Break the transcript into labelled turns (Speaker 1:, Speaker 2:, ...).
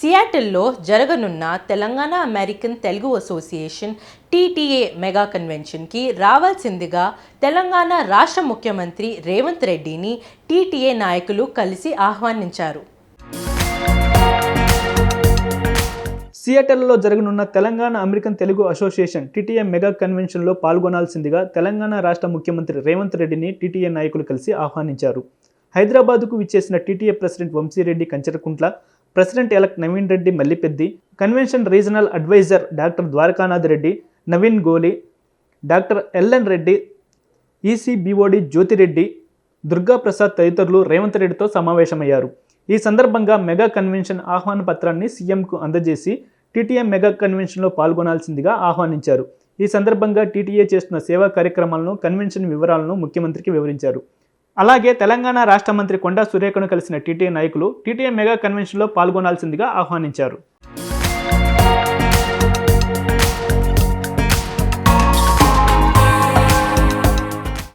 Speaker 1: సియాటిల్లో జరగనున్న Telangana American Telugu association TTA mega కన్వెన్షన్కి రావాల్సిందిగా తెలంగాణ రాష్ట్ర ముఖ్యమంత్రి రేవంత్ రెడ్డిని టీటీఏ నాయకులు కలిసి ఆహ్వానించారు.
Speaker 2: సియాటిల్లో జరగనున్న Telangana American Telugu association TTA mega కన్వెన్షన్లో పాల్గొనాల్సిందిగా తెలంగాణ రాష్ట్ర ముఖ్యమంత్రి రేవంత్ రెడ్డిని టీటీఏ నాయకులు కలిసి ఆహ్వానించారు. హైదరాబాద్కు విచ్చేసిన TTA president Vamshi Reddy Kancharakuntla, president elect Naveen Reddy Mallipeddi, convention regional advisor doctor Dwarakanath Reddy, Naveen Goli, doctor LN Reddy, ECBOD Jyothi Reddy, Durga Prasad తదితరులు రేవంత్ రెడ్డితో సమావేశమయ్యారు. ఈ సందర్భంగా మెగా కన్వెన్షన్ ఆహ్వాన పత్రాన్ని సీఎంకు అందజేసి టీటీఏ మెగా కన్వెన్షన్లో పాల్గొనాల్సిందిగా ఆహ్వానించారు. ఈ సందర్భంగా టీటీఏ చేస్తున్న సేవా కార్యక్రమాలను, కన్వెన్షన్ వివరాలను ముఖ్యమంత్రికి వివరించారు. అలాగే తెలంగాణ రాష్ట్ర మంత్రి కొండా సురేఖను కలిసిన టీటీఏ నాయకులు టీటీఏ మెగా కన్వెన్షన్లో పాల్గొనాల్సిందిగా ఆహ్వానించారు.